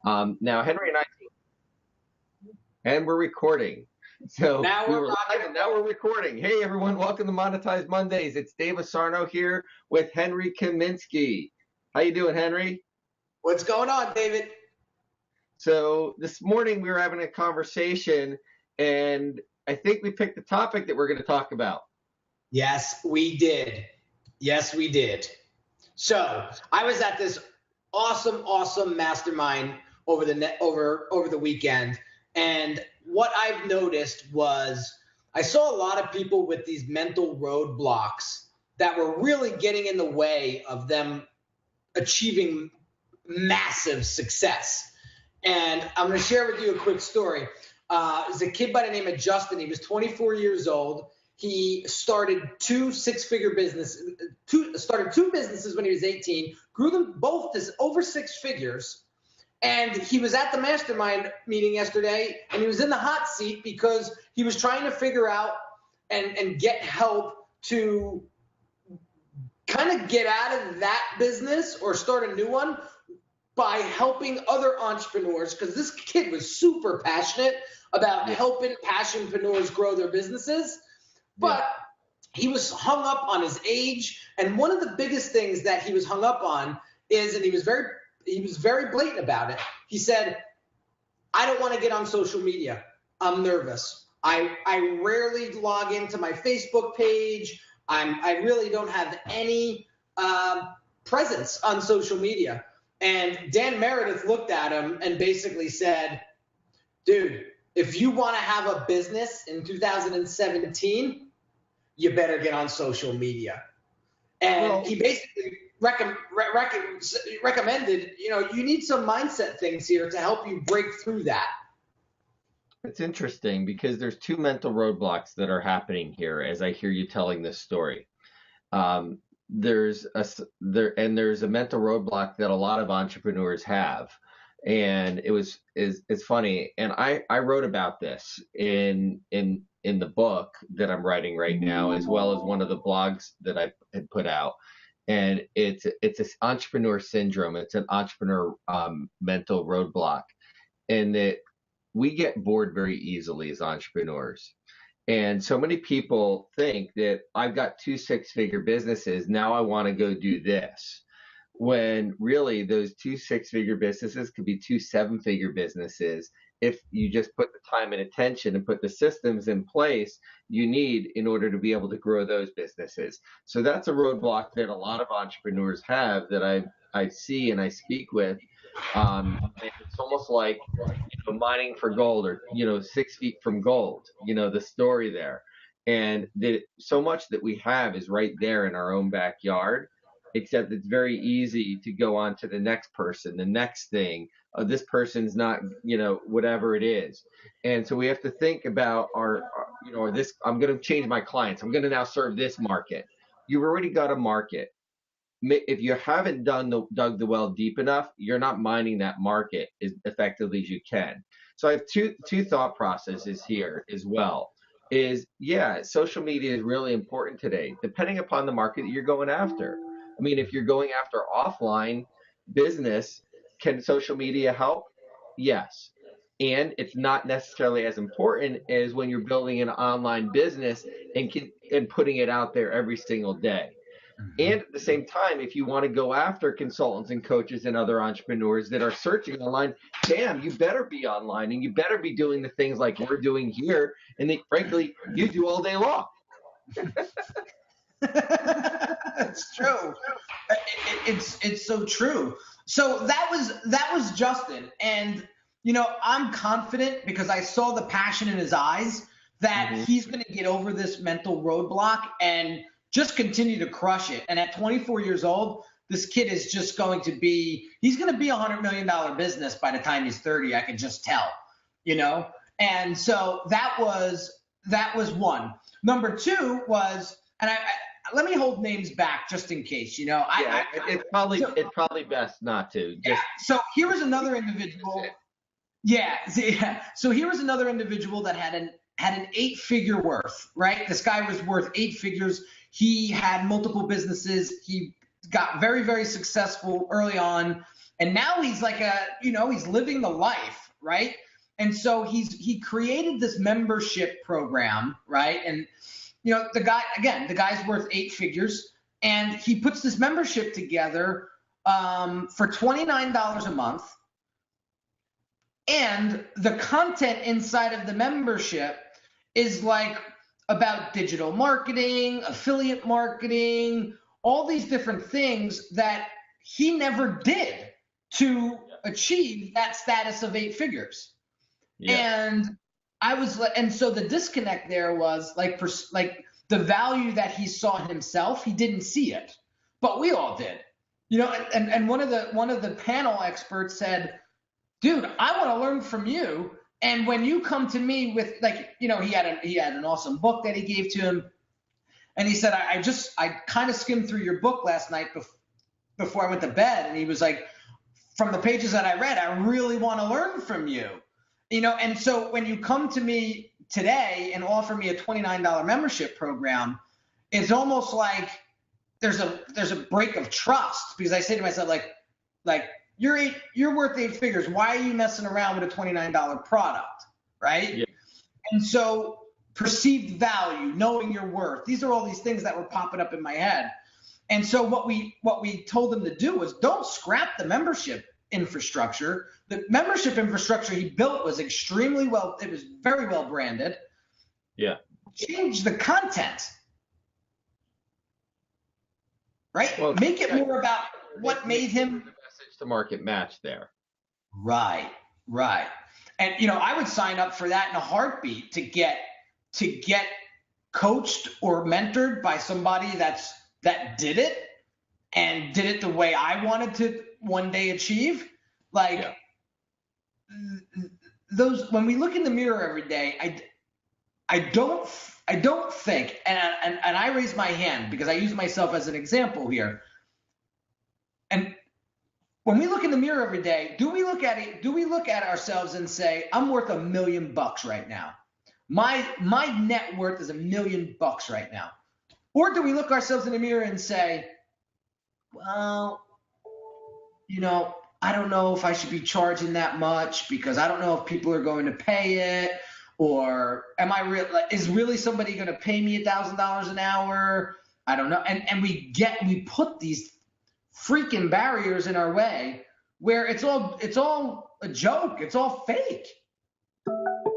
Now, Henry and we're recording. So now we were live and now we're recording. Hey, everyone. Welcome to Monetize Mondays. It's Dave Asarno here with Henry Kaminski. How you doing, Henry? What's going on, David? So this morning we were having a conversation, and I think we picked the topic that we're going to talk about. Yes, we did. Yes, we did. So I was at this awesome mastermind over the weekend, and what I've noticed was I saw a lot of people with these mental roadblocks that were really getting in the way of them achieving massive success. And I'm going to share with you a quick story. There's a kid by the name of Justin. He was 24 years old. He started two businesses when he was 18, grew them both to over six figures. And he was at the mastermind meeting yesterday, and he was in the hot seat because he was trying to figure out and get help to kind of get out of that business or start a new one by helping other entrepreneurs, because this kid was super passionate about helping passionpreneurs grow their businesses. But he was hung up on his age, and one of the biggest things that he was hung up on is, and he was very blatant about it. He said, I don't want to get on social media. I'm nervous. I rarely log into my Facebook page. I really don't have any presence on social media. And Dan Meredith looked at him and basically said, dude, if you want to have a business in 2017, you better get on social media. And he basically recommended, you need some mindset things here to help you break through that. It's interesting because there's two mental roadblocks that are happening here as I hear you telling this story. There's a mental roadblock that a lot of entrepreneurs have. And it's funny. And I wrote about this in the book that I'm writing right now, as well as one of the blogs that I had put out. And it's this entrepreneur syndrome. It's an entrepreneur mental roadblock, and that we get bored very easily as entrepreneurs. And so many people think that I've got two six-figure businesses, now I want to go do this. When really those two six-figure businesses could be two seven-figure businesses if you just put the time and attention and put the systems in place you need in order to be able to grow those businesses. So that's a roadblock that a lot of entrepreneurs have that I see and I speak with. It's almost like mining for gold, or 6 feet from gold, the story there. And so much that we have is right there in our own backyard, except it's very easy to go on to the next person, the next thing. This person's not, whatever it is. And so we have to think about I'm going to change my clients. I'm going to now serve this market. You've already got a market. If you haven't dug the well deep enough, you're not mining that market as effectively as you can. So I have two thought processes here as well. Social media is really important today, depending upon the market that you're going after. I mean, if you're going after offline business, can social media help? Yes. And it's not necessarily as important as when you're building an online business and putting it out there every single day. And at the same time, if you want to go after consultants and coaches and other entrepreneurs that are searching online, you better be online, and you better be doing the things like we're doing here, and frankly, you do all day long. It's true. It's so true. So that was Justin, and I'm confident because I saw the passion in his eyes that he's going to get over this mental roadblock and just continue to crush it. And at 24 years old, this kid is just he's going to be $100 million business by the time he's 30. I can just tell, And so that was one. Number two was, and let me hold names back just in case, it's probably best not to. So here was another individual. So here was another individual that had an 8-figure worth, right? This guy was worth 8 figures. He had multiple businesses. He got very, very successful early on. And now he's like he's living the life, right? And so he created this membership program, right? And the guy's worth 8 figures, and he puts this membership together for $29 a month. And the content inside of the membership is like about digital marketing, affiliate marketing, all these different things that he never did to achieve that status of 8 figures. Yeah. And so the disconnect there was like the value that he saw in himself, he didn't see it, but we all did, and one of the panel experts said, dude, I want to learn from you. And when you come to me with he had an awesome book that he gave to him. And he said, I kind of skimmed through your book last night before I went to bed. And he was like, from the pages that I read, I really want to learn from you. And so when you come to me today and offer me a $29 membership program, it's almost like there's a break of trust, because I say to myself, like you're worth 8 figures. Why are you messing around with a $29 product, right? Yeah. And so perceived value, knowing your worth, these are all these things that were popping up in my head. And so what we told him to do was, don't scrap the membership infrastructure. The membership infrastructure he built was extremely well, it was very well branded. Yeah. Change the content, right? Well, make it more about what made him. The message to market match there. Right. And, I would sign up for that in a heartbeat to get coached or mentored by somebody that did it and did it the way I wanted to one day achieve. Those, when we look in the mirror every day, I don't think, and I raise my hand because I use myself as an example here. And when we look in the mirror every day, do we look at ourselves and say, I'm worth $1 million right now? My net worth is $1 million right now. Or do we look ourselves in the mirror and say, well, I don't know if I should be charging that much because I don't know if people are going to pay it, or is really somebody going to pay me $1,000 an hour? I don't know. And we put these freaking barriers in our way where it's all a joke. It's all fake.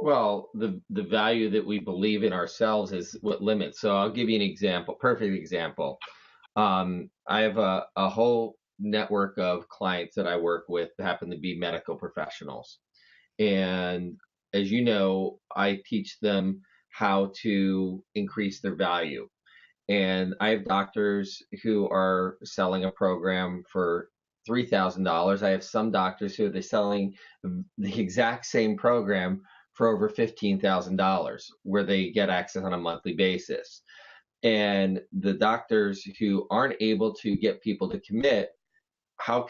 Well, the value that we believe in ourselves is what limits. So I'll give you an example, perfect example. I have a whole network of clients that I work with that happen to be medical professionals. And as you know, I teach them how to increase their value. And I have doctors who are selling a program for $3,000. I have some doctors who are selling the exact same program for over $15,000, where they get access on a monthly basis. And the doctors who aren't able to get people to commit, how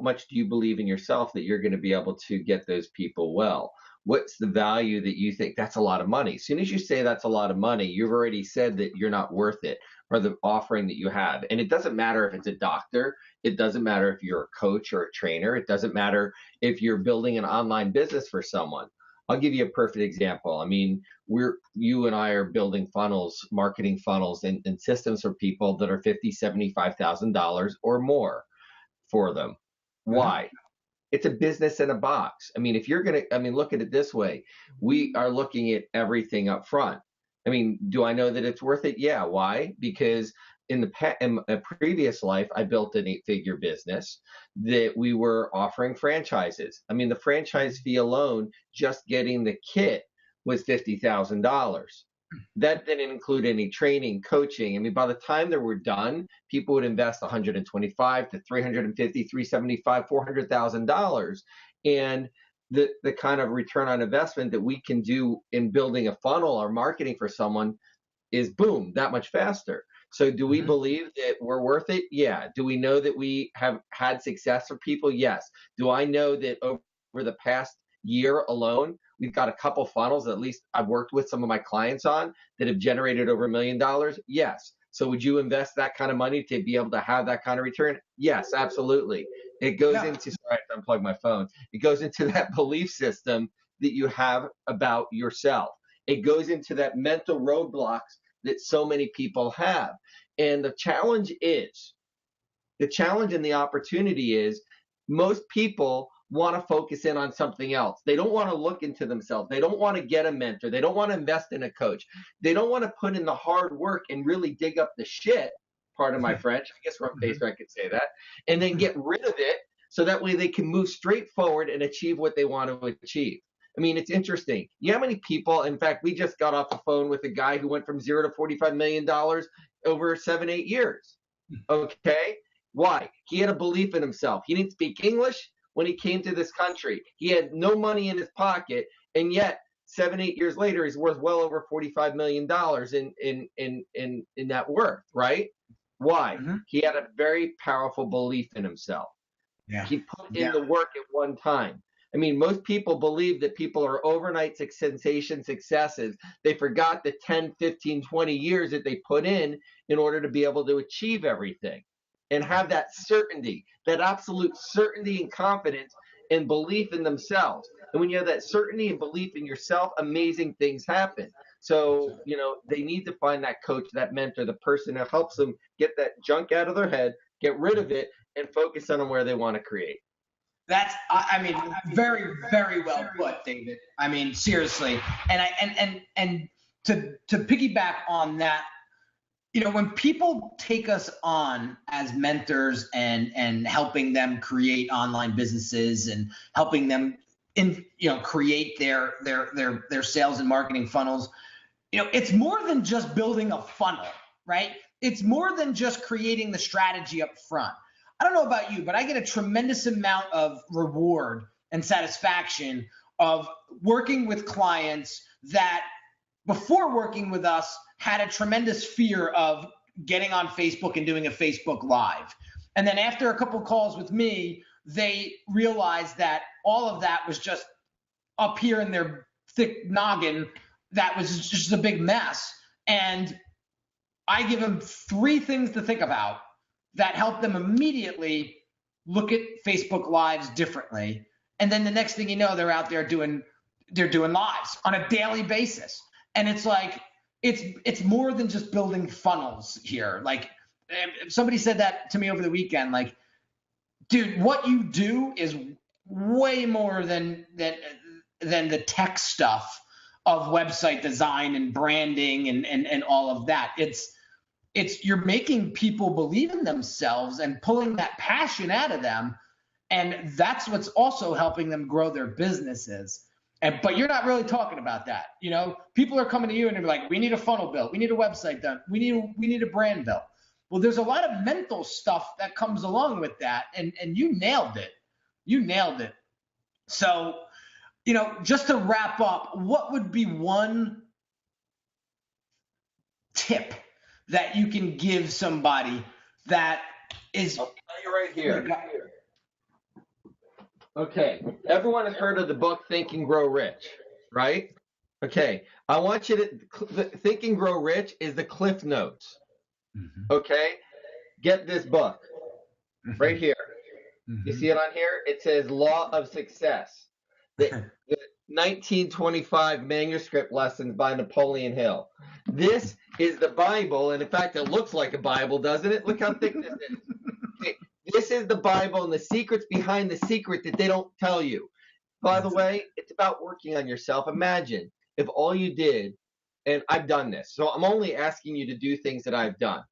much do you believe in yourself that you're going to be able to get those people well? What's the value that you think? That's a lot of money. As soon as you say that's a lot of money, you've already said that you're not worth it, or the offering that you have. And it doesn't matter if it's a doctor. It doesn't matter if you're a coach or a trainer. It doesn't matter if you're building an online business for someone. I'll give you a perfect example. I mean, you and I are building funnels, marketing funnels and systems for people that are $50,000, $75,000 or more for them. Why? It's a business in a box. I mean, if you're going to, look at it this way. We are looking at everything up front. I mean, do I know that it's worth it? Yeah. Why? Because in a previous life, I built an 8-figure business that we were offering franchises. I mean, the franchise fee alone, just getting the kit, was $50,000. That didn't include any training, coaching. I mean, by the time they were done, people would invest $125 to $350, $375, $400,000. And the kind of return on investment that we can do in building a funnel or marketing for someone is, boom, that much faster. So do we believe that we're worth it? Yeah. Do we know that we have had success for people? Yes. Do I know that over the past year alone, we've got a couple funnels that at least I've worked with some of my clients on that have generated over $1 million? Yes. So would you invest that kind of money to be able to have that kind of return? Yes, absolutely. It goes Yeah. into, sorry, I have to unplug my phone. It goes into that belief system that you have about yourself. It goes into that mental roadblocks that so many people have. And the challenge and the opportunity is most people want to focus in on something else. They don't want to look into themselves. They don't want to get a mentor. They don't want to invest in a coach. They don't want to put in the hard work and really dig up the shit, pardon my French, I guess we're on Facebook, I could say that, and then get rid of it so that way they can move straight forward and achieve what they want to achieve. I mean, it's interesting. You know how many people, in fact, we just got off the phone with a guy who went from $0 to $45 million over 7-8 years. Okay? Why? He had a belief in himself. He didn't speak English when he came to this country. He had no money in his pocket, and yet 7-8 years later, he's worth well over $45 million in net worth, right? Why? Mm-hmm. He had a very powerful belief in himself. Yeah. He put in the work at one time. I mean, most people believe that people are overnight sensation successes. They forgot the 10, 15, 20 years that they put in order to be able to achieve everything and have that certainty, that absolute certainty and confidence and belief in themselves. And when you have that certainty and belief in yourself, amazing things happen. So, you know, they need to find that coach, that mentor, the person that helps them get that junk out of their head, get rid of it, and focus on where they want to create. That's, I mean, very, very well put, David. I mean, seriously. And to piggyback on that, you know, when people take us on as mentors and helping them create online businesses and helping them create their sales and marketing funnels, you know, it's more than just building a funnel, right? It's more than just creating the strategy up front. I don't know about you, but I get a tremendous amount of reward and satisfaction of working with clients that before working with us had a tremendous fear of getting on Facebook and doing a Facebook Live. And then after a couple calls with me, they realized that all of that was just up here in their thick noggin. That was just a big mess. And I give them 3 things to think about that help them immediately look at Facebook Lives differently. And then the next thing you know, they're out there doing lives on a daily basis. And it's like, it's more than just building funnels here. Like, somebody said that to me over the weekend, like, dude, what you do is way more than the tech stuff of website design and branding and all of that. It's you're making people believe in themselves and pulling that passion out of them. And that's what's also helping them grow their businesses. But you're not really talking about that. You know, people are coming to you and they're like, we need a funnel built. We need a website done. We need a brand built. Well, there's a lot of mental stuff that comes along with that. And you nailed it. You nailed it. So, you know, just to wrap up, what would be one tip that you can give somebody that is... I'll tell you right here. Okay, everyone has heard of the book Think and Grow Rich, right? Okay, I want you to, Think and Grow Rich is the Cliff Notes, okay? Get this book right here. You see it on here? It says Law of Success, the 1925 manuscript lessons by Napoleon Hill. This is the Bible, and in fact, it looks like a Bible, doesn't it? Look how thick this is. Okay. This is the Bible and the secrets behind the secret that they don't tell you. By the way, it's about working on yourself. Imagine if all you did, and I've done this, so I'm only asking you to do things that I've done,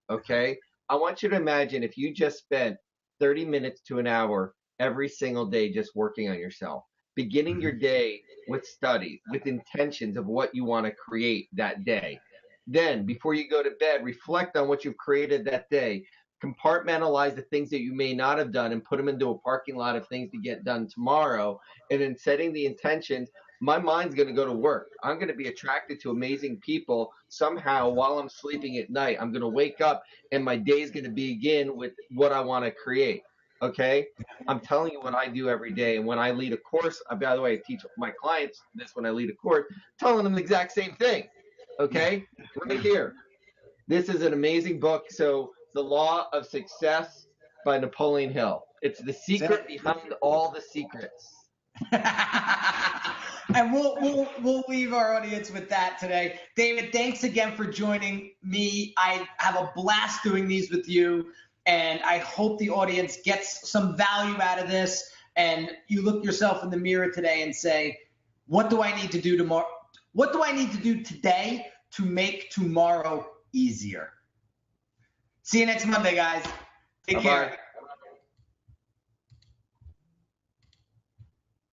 okay? I want you to imagine if you just spent 30 minutes to an hour every single day just working on yourself, beginning your day with studies, with intentions of what you want to create that day. Then, before you go to bed, reflect on what you've created that day. Compartmentalize the things that you may not have done and put them into a parking lot of things to get done tomorrow. And then setting the intentions, my mind's going to go to work. I'm going to be attracted to amazing people somehow while I'm sleeping at night. I'm going to wake up and my day is going to begin with what I want to create. Okay? I'm telling you what I do every day. And when I lead a course, by the way, I teach my clients this when I lead a course, telling them the exact same thing. Okay? Right here. This is an amazing book. So, The Law of Success by Napoleon Hill. It's the secret behind all the secrets. And we'll leave our audience with that today. David, thanks again for joining me. I have a blast doing these with you, and I hope the audience gets some value out of this, and you look yourself in the mirror today and say, what do I need to do tomorrow? What do I need to do today to make tomorrow easier? See you next Monday, guys. Take care.